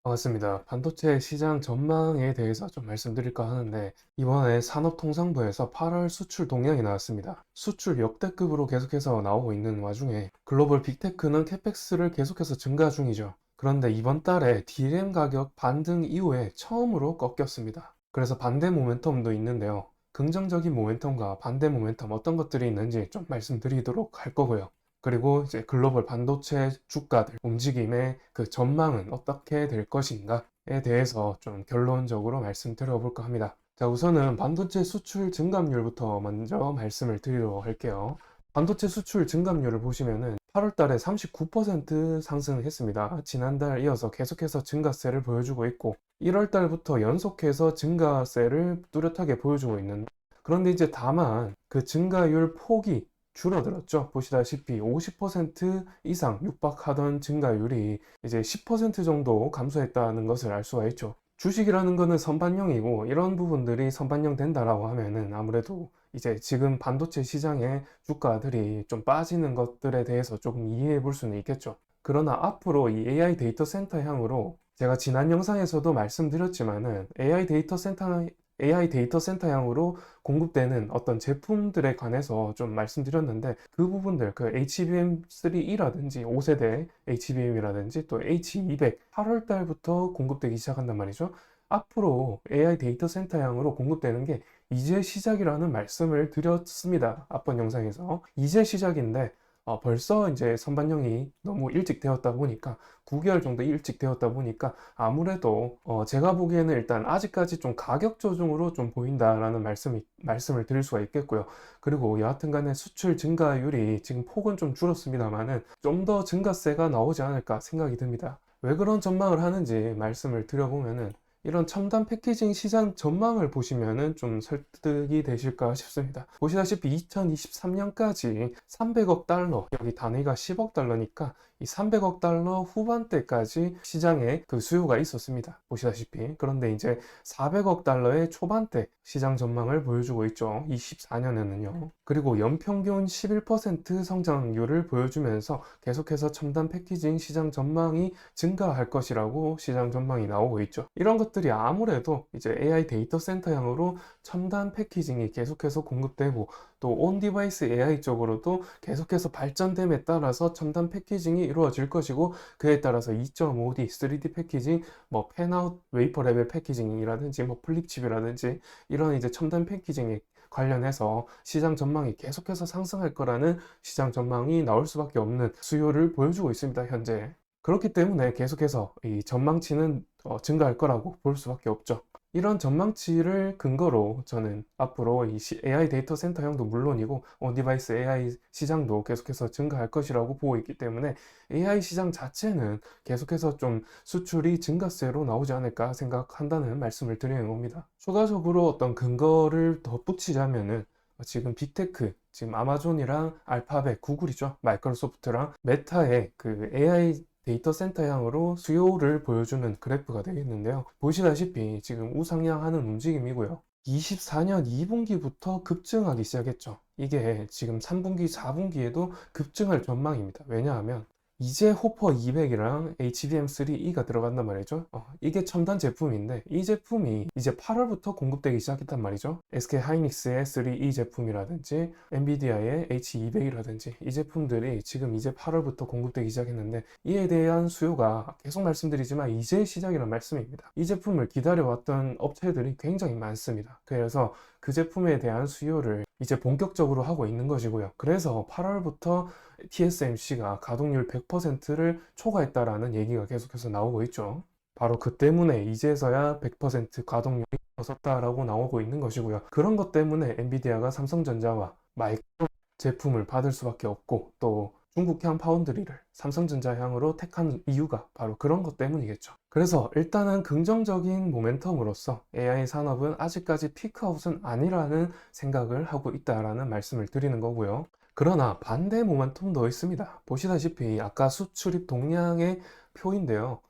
반갑습니다. 반도체 시장 전망에 대해서 좀 말씀드릴까 하는데, 이번에 산업통상부에서 8월 수출 동향이 나왔습니다. 수출 역대급으로 계속해서 나오고 있는 와중에 글로벌 빅테크는 캐펙스를 계속해서 증가 중이죠. 그런데 이번 달에 D램 가격 반등 이후에 처음으로 꺾였습니다. 그래서 반대 모멘텀도 있는데요. 긍정적인 모멘텀과 반대 모멘텀 어떤 것들이 있는지 좀 말씀드리도록 할 거고요. 그리고 이제 글로벌 반도체 주가들 움직임의 그 전망은 어떻게 될 것인가에 대해서 좀 결론적으로 말씀드려 볼까 합니다. 자, 우선은 반도체 수출 증감률부터 먼저 말씀을 드리도록 할게요. 반도체 수출 증감률을 보시면은 8월 달에 39% 상승했습니다. 지난달 이어서 계속해서 증가세를 보여주고 있고 1월 달부터 연속해서 증가세를 뚜렷하게 보여주고 있는, 그런데 이제 다만 그 증가율 폭이 줄어들었죠. 보시다시피 50% 이상 육박하던 증가율이 이제 10% 정도 감소했다는 것을 알 수가 있죠. 주식이라는 거는 선반영이고 이런 부분들이 선반영 된다라고 하면은 아무래도 이제 지금 반도체 시장의 주가들이 좀 빠지는 것들에 대해서 조금 이해해 볼 수는 있겠죠. 그러나 앞으로 이 AI 데이터 센터 향으로, 제가 지난 영상에서도 말씀드렸지만은 AI 데이터 센터향으로 공급되는 어떤 제품들에 관해서 좀 말씀드렸는데, 그 부분들, 그 HBM3E라든지 5세대 HBM이라든지 또 H200 8월 달부터 공급되기 시작한단 말이죠. 앞으로 AI 데이터 센터향으로 공급되는 게 이제 시작이라는 말씀을 드렸습니다. 앞번 영상에서. 이제 시작인데 벌써 이제 선반영이 너무 일찍 되었다 보니까 9개월 정도 일찍 되었다 보니까 아무래도 제가 보기에는 일단 아직까지 좀 가격 조정으로 좀 보인다라는 말씀을 드릴 수가 있겠고요. 그리고 여하튼 간에 수출 증가율이 지금 폭은 좀 줄었습니다만은 좀 더 증가세가 나오지 않을까 생각이 듭니다. 왜 그런 전망을 하는지 말씀을 드려보면은, 이런 첨단 패키징 시장 전망을 보시면은 좀 설득이 되실까 싶습니다. 보시다시피 2023년까지 300억 달러, 여기 단위가 10억 달러니까 이 300억 달러 후반대까지 시장에 그 수요가 있었습니다. 보시다시피. 그런데 이제 400억 달러의 초반대 시장 전망을 보여주고 있죠. 24년에는요. 그리고 연평균 11% 성장률을 보여주면서 계속해서 첨단 패키징 시장 전망이 증가할 것이라고 시장 전망이 나오고 있죠. 이런 것들이 아무래도 이제 AI 데이터 센터향으로 첨단 패키징이 계속해서 공급되고 또 온 디바이스 AI 쪽으로도 계속해서 발전됨에 따라서 첨단 패키징이 이루어질 것이고, 그에 따라서 2.5D, 3D 패키징, 뭐 팬아웃 웨이퍼 레벨 패키징이라든지 뭐 플립칩이라든지 이런 이제 첨단 패키징에 관련해서 시장 전망이 계속해서 상승할 거라는 시장 전망이 나올 수밖에 없는 수요를 보여주고 있습니다, 현재. 그렇기 때문에 계속해서 이 전망치는 증가할 거라고 볼 수밖에 없죠. 이런 전망치를 근거로 저는 앞으로 이 AI 데이터 센터형도 물론이고 온디바이스 AI 시장도 계속해서 증가할 것이라고 보고 있기 때문에 AI 시장 자체는 계속해서 좀 수출이 증가세로 나오지 않을까 생각한다는 말씀을 드리는 겁니다. 추가적으로 어떤 근거를 덧붙이자면은, 지금 빅테크, 지금 아마존이랑 알파벳, 구글이죠. 마이크로소프트랑 메타의 그 AI 데이터 센터향으로 수요를 보여주는 그래프가 되겠는데요. 보시다시피 지금 우상향하는 움직임이고요. 24년 2분기부터 급증하기 시작했죠. 이게 지금 3분기, 4분기에도 급증할 전망입니다. 왜냐하면 이제 호퍼 200이랑 HBM3E가 들어간단 말이죠. 이게 첨단 제품인데 이 제품이 이제 8월부터 공급되기 시작했단 말이죠. SK 하이닉스의 3E 제품이라든지 엔비디아의 H200이라든지 이 제품들이 지금 이제 8월부터 공급되기 시작했는데, 이에 대한 수요가 계속 말씀드리지만 이제 시작이란 말씀입니다. 이 제품을 기다려왔던 업체들이 굉장히 많습니다. 그래서 그 제품에 대한 수요를 이제 본격적으로 하고 있는 것이고요. 그래서 8월부터 TSMC가 가동률 100%를 초과했다라는 얘기가 계속해서 나오고 있죠. 바로 그 때문에 이제서야 100% 가동률이 벗었다라고 나오고 있는 것이고요. 그런 것 때문에 엔비디아가 삼성전자와 마이크로 제품을 받을 수밖에 없고, 또 중국향 파운드리를 삼성전자향으로 택한 이유가 바로 그런 것 때문이겠죠. 그래서 일단은 긍정적인 모멘텀으로서 AI 산업은 아직까지 피크아웃은 아니라는 생각을 하고 있다라는 말씀을 드리는 거고요. 그러나 반대 모멘텀도 있습니다. 보시다시피 아까 수출입 동향의 표인데요.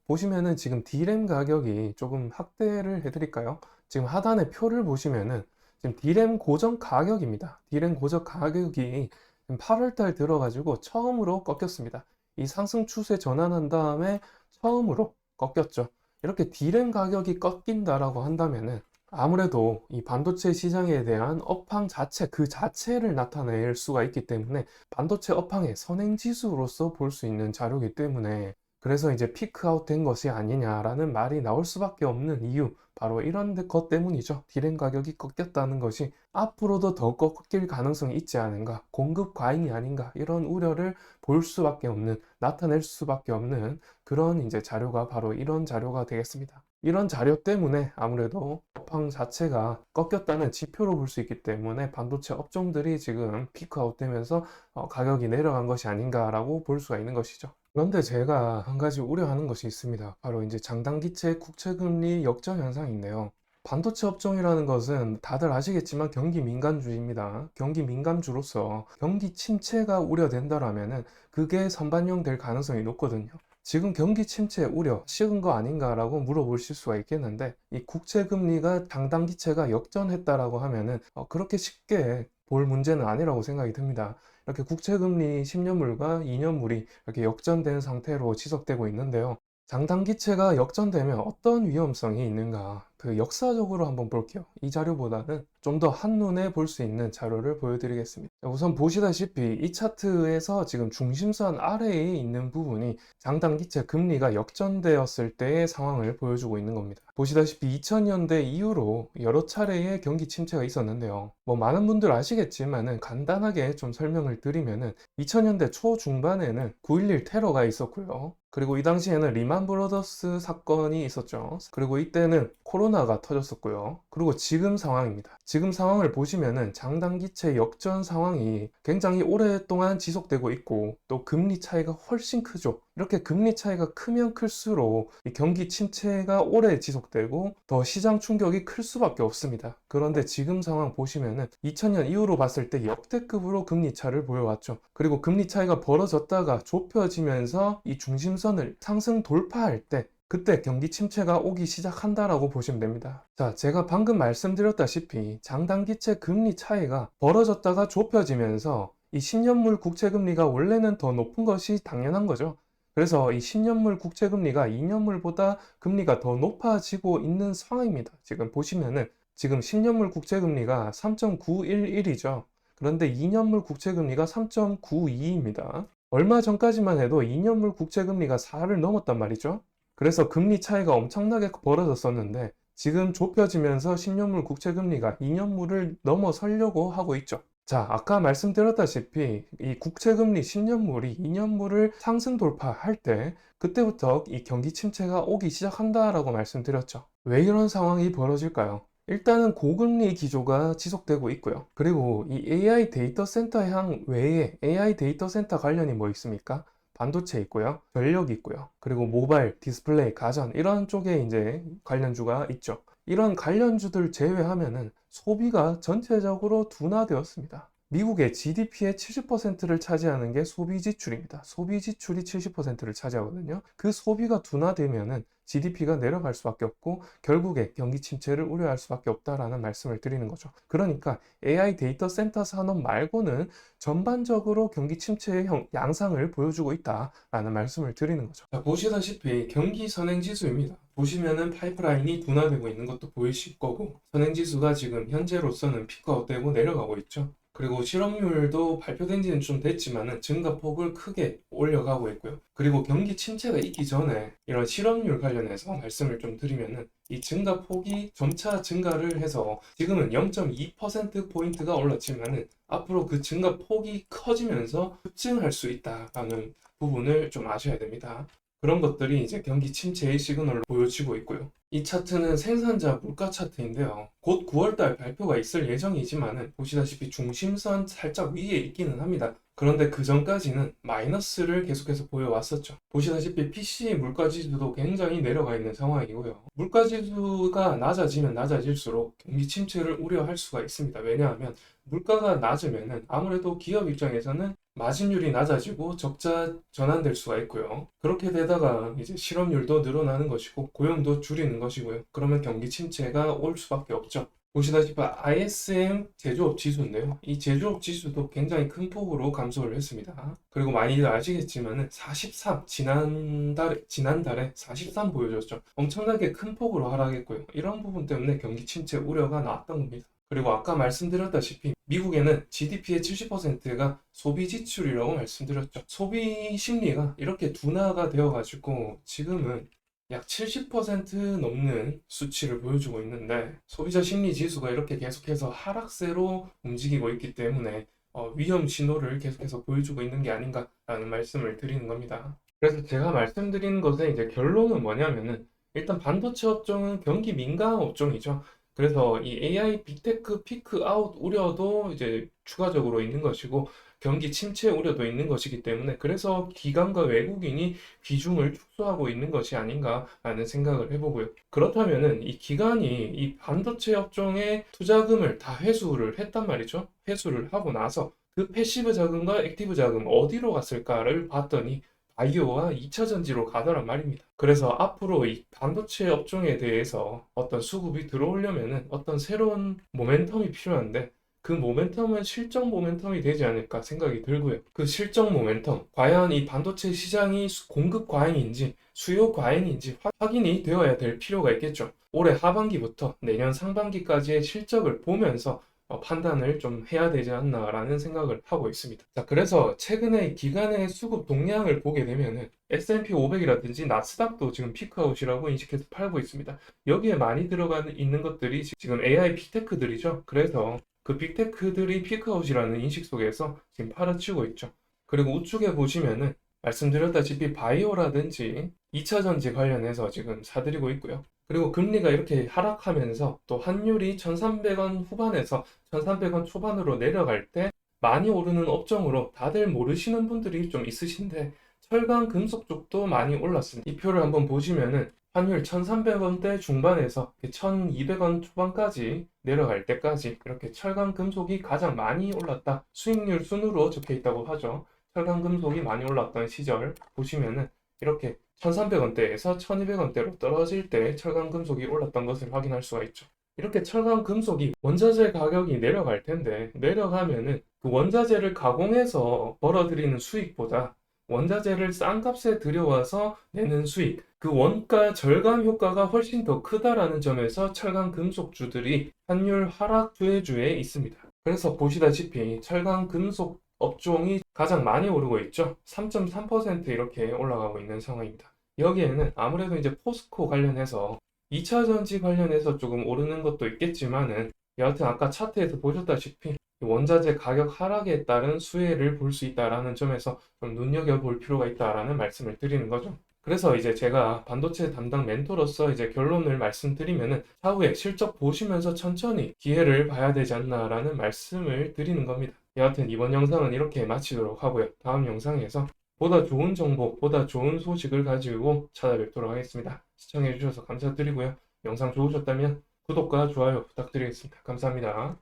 보시면은 지금 D램 가격이 조금 확대를 해드릴까요? 지금 하단의 표를 보시면은 지금 D램 고정 가격입니다. D램 고정 가격이 8월달 들어가지고 처음으로 꺾였습니다. 이 상승 추세 전환한 다음에 처음으로 꺾였죠. 이렇게 D램 가격이 꺾인다라고 한다면은 아무래도 이 반도체 시장에 대한 업황 자체, 그 자체를 나타낼 수가 있기 때문에 반도체 업황의 선행지수로서 볼 수 있는 자료이기 때문에, 그래서 이제 피크아웃 된 것이 아니냐라는 말이 나올 수밖에 없는 이유, 바로 이런 것 때문이죠. D램 가격이 꺾였다는 것이 앞으로도 더 꺾일 가능성이 있지 않은가, 공급 과잉이 아닌가, 이런 우려를 볼 수밖에 없는, 나타낼 수밖에 없는 그런 이제 자료가 바로 이런 자료가 되겠습니다. 이런 자료 때문에 아무래도 업황 자체가 꺾였다는 지표로 볼 수 있기 때문에 반도체 업종들이 지금 피크아웃 되면서 가격이 내려간 것이 아닌가라고 볼 수가 있는 것이죠. 그런데 제가 한 가지 우려하는 것이 있습니다. 바로 이제 장단기채 국채금리 역전 현상인데요. 반도체 업종이라는 것은 다들 아시겠지만 경기 민감주입니다. 경기 민감주로서 경기 침체가 우려된다라면은 그게 선반영 될 가능성이 높거든요. 지금 경기 침체 우려 식은 거 아닌가라고 물어보실 수가 있겠는데, 이 국채 금리가 장단기채가 역전했다라고 하면은 그렇게 쉽게 볼 문제는 아니라고 생각이 듭니다. 이렇게 국채 금리 10년물과 2년물이 이렇게 역전된 상태로 지속되고 있는데요. 장단기채가 역전되면 어떤 위험성이 있는가, 그 역사적으로 한번 볼게요. 이 자료보다는 좀 더 한눈에 볼 수 있는 자료를 보여드리겠습니다. 우선 보시다시피 이 차트에서 지금 중심선 아래에 있는 부분이 장단기채 금리가 역전되었을 때의 상황을 보여주고 있는 겁니다. 보시다시피 2000년대 이후로 여러 차례의 경기 침체가 있었는데요. 뭐 많은 분들 아시겠지만은 간단하게 좀 설명을 드리면은 2000년대 초중반에는 9.11 테러가 있었고요. 그리고 이 당시에는 리만 브러더스 사건이 있었죠. 그리고 이때는 코로나가 터졌었고요. 그리고 지금 상황입니다. 지금 상황을 보시면은 장단기채 역전 상황이 굉장히 오랫동안 지속되고 있고, 또 금리 차이가 훨씬 크죠. 이렇게 금리 차이가 크면 클수록 이 경기 침체가 오래 지속되고 더 시장 충격이 클 수밖에 없습니다. 그런데 지금 상황 보시면은 2000년 이후로 봤을 때 역대급으로 금리 차를 보여왔죠. 그리고 금리 차이가 벌어졌다가 좁혀지면서 이 중심선을 상승 돌파할 때, 그때 경기 침체가 오기 시작한다라고 보시면 됩니다. 자, 제가 방금 말씀드렸다시피 장단기채 금리 차이가 벌어졌다가 좁혀지면서 이 10년물 국채금리가 원래는 더 높은 것이 당연한 거죠. 그래서 이 10년물 국채금리가 2년물보다 금리가 더 높아지고 있는 상황입니다. 지금 보시면은 지금 10년물 국채금리가 3.911이죠. 그런데 2년물 국채금리가 3.92입니다. 얼마 전까지만 해도 2년물 국채금리가 4를 넘었단 말이죠. 그래서 금리 차이가 엄청나게 벌어졌었는데 지금 좁혀지면서 10년물 국채금리가 2년물을 넘어서려고 하고 있죠. 자, 아까 말씀드렸다시피 이 국채금리 10년물이 2년물을 상승 돌파할 때 그때부터 이 경기 침체가 오기 시작한다라고 말씀드렸죠. 왜 이런 상황이 벌어질까요? 일단은 고금리 기조가 지속되고 있고요. 그리고 이 AI 데이터 센터 향 외에 AI 데이터 센터 관련이 뭐 있습니까? 반도체 있고요. 전력 있고요. 그리고 모바일, 디스플레이, 가전 이런 쪽에 이제 관련주가 있죠. 이런 관련주들 제외하면은 소비가 전체적으로 둔화되었습니다. 미국의 GDP의 70%를 차지하는 게 소비 지출입니다. 소비 지출이 70%를 차지하거든요. 그 소비가 둔화되면은 GDP가 내려갈 수밖에 없고 결국에 경기 침체를 우려할 수밖에 없다라는 말씀을 드리는 거죠. 그러니까 AI 데이터 센터 산업 말고는 전반적으로 경기 침체의 양상을 보여주고 있다라는 말씀을 드리는 거죠. 자, 보시다시피 경기 선행지수입니다. 보시면은 파이프라인이 둔화되고 있는 것도 보이실 거고, 선행지수가 지금 현재로서는 피크아웃되고 내려가고 있죠. 그리고 실업률도 발표된 지는 좀 됐지만은 증가폭을 크게 올려가고 있고요. 그리고 경기 침체가 있기 전에 이런 실업률 관련해서 말씀을 좀 드리면은 이 증가폭이 점차 증가를 해서 지금은 0.2%포인트가 올랐지만은 앞으로 그 증가폭이 커지면서 급증할 수 있다라는 부분을 좀 아셔야 됩니다. 그런 것들이 이제 경기 침체의 시그널로 보여지고 있고요. 이 차트는 생산자 물가 차트인데요. 곧 9월달 발표가 있을 예정이지만은 보시다시피 중심선 살짝 위에 있기는 합니다. 그런데 그 전까지는 마이너스를 계속해서 보여왔었죠. 보시다시피 PC 물가지수도 굉장히 내려가 있는 상황이고요. 물가지수가 낮아지면 낮아질수록 경기 침체를 우려할 수가 있습니다. 왜냐하면 물가가 낮으면은 아무래도 기업 입장에서는 마진율이 낮아지고 적자 전환될 수가 있고요. 그렇게 되다가 이제 실업률도 늘어나는 것이고 고용도 줄이는 것이고요. 그러면 경기 침체가 올 수밖에 없죠. 보시다시피 ISM 제조업 지수인데요. 이 제조업 지수도 굉장히 큰 폭으로 감소를 했습니다. 그리고 많이들 아시겠지만은 43, 지난달에 43 보여줬죠. 엄청나게 큰 폭으로 하락했고요. 이런 부분 때문에 경기 침체 우려가 나왔던 겁니다. 그리고 아까 말씀드렸다시피 미국에는 GDP의 70%가 소비 지출이라고 말씀드렸죠. 소비 심리가 이렇게 둔화가 되어가지고 지금은 약 70% 넘는 수치를 보여주고 있는데 소비자 심리 지수가 이렇게 계속해서 하락세로 움직이고 있기 때문에 위험 신호를 계속해서 보여주고 있는 게 아닌가라는 말씀을 드리는 겁니다. 그래서 제가 말씀드리는 것의 이제 결론은 뭐냐면은 일단 반도체 업종은 경기 민감 업종이죠. 그래서 이 AI 빅테크 피크 아웃 우려도 이제 추가적으로 있는 것이고 경기 침체 우려도 있는 것이기 때문에 그래서 기관과 외국인이 비중을 축소하고 있는 것이 아닌가라는 생각을 해보고요. 그렇다면은 이 기관이 이 반도체 업종에 투자금을 다 회수를 했단 말이죠. 회수를 하고 나서 그 패시브 자금과 액티브 자금 어디로 갔을까를 봤더니 바이오와 2차 전지로 가더란 말입니다. 그래서 앞으로 이 반도체 업종에 대해서 어떤 수급이 들어오려면은 어떤 새로운 모멘텀이 필요한데 그 모멘텀은 실적 모멘텀이 되지 않을까 생각이 들고요. 그 실적 모멘텀, 과연 이 반도체 시장이 공급 과잉인지 수요 과잉인지 확인이 되어야 될 필요가 있겠죠. 올해 하반기부터 내년 상반기까지의 실적을 보면서 판단을 좀 해야 되지 않나라는 생각을 하고 있습니다. 자, 그래서 최근에 기관의 수급 동향을 보게 되면은 S&P 500이라든지 나스닥도 지금 피크아웃이라고 인식해서 팔고 있습니다. 여기에 많이 들어가 있는 것들이 지금 AI 빅테크들이죠. 그래서 그 빅테크들이 피크아웃이라는 인식 속에서 지금 팔아치고 있죠. 그리고 우측에 보시면은 말씀드렸다시피 바이오라든지 2차 전지 관련해서 지금 사들이고 있고요. 그리고 금리가 이렇게 하락하면서 또 환율이 1,300원 후반에서 1,300원 초반으로 내려갈 때 많이 오르는 업종으로 다들 모르시는 분들이 좀 있으신데 철강 금속 쪽도 많이 올랐습니다. 이 표를 한번 보시면은 환율 1,300원대 중반에서 1,200원 초반까지 내려갈 때까지 이렇게 철강 금속이 가장 많이 올랐다. 수익률 순으로 적혀 있다고 하죠. 철강 금속이 많이 올랐던 시절 보시면은 이렇게 1,300원대에서 1,200원대로 떨어질 때 철강 금속이 올랐던 것을 확인할 수가 있죠. 이렇게 철강 금속이 원자재 가격이 내려갈 텐데 내려가면은 그 원자재를 가공해서 벌어들이는 수익보다 원자재를 싼 값에 들여와서 내는 수익, 그 원가 절감 효과가 훨씬 더 크다라는 점에서 철강 금속주들이 환율 하락 수혜주에 있습니다. 그래서 보시다시피 철강 금속 업종이 가장 많이 오르고 있죠. 3.3% 이렇게 올라가고 있는 상황입니다. 여기에는 아무래도 이제 포스코 관련해서 2차 전지 관련해서 조금 오르는 것도 있겠지만은 여하튼 아까 차트에서 보셨다시피 원자재 가격 하락에 따른 수혜를 볼 수 있다라는 점에서 좀 눈여겨볼 필요가 있다라는 말씀을 드리는 거죠. 그래서 이제 제가 반도체 담당 멘토로서 이제 결론을 말씀드리면은 차후에 실적 보시면서 천천히 기회를 봐야 되지 않나라는 말씀을 드리는 겁니다. 여하튼 이번 영상은 이렇게 마치도록 하고요. 다음 영상에서 보다 좋은 정보, 보다 좋은 소식을 가지고 찾아뵙도록 하겠습니다. 시청해주셔서 감사드리고요. 영상 좋으셨다면 구독과 좋아요 부탁드리겠습니다. 감사합니다.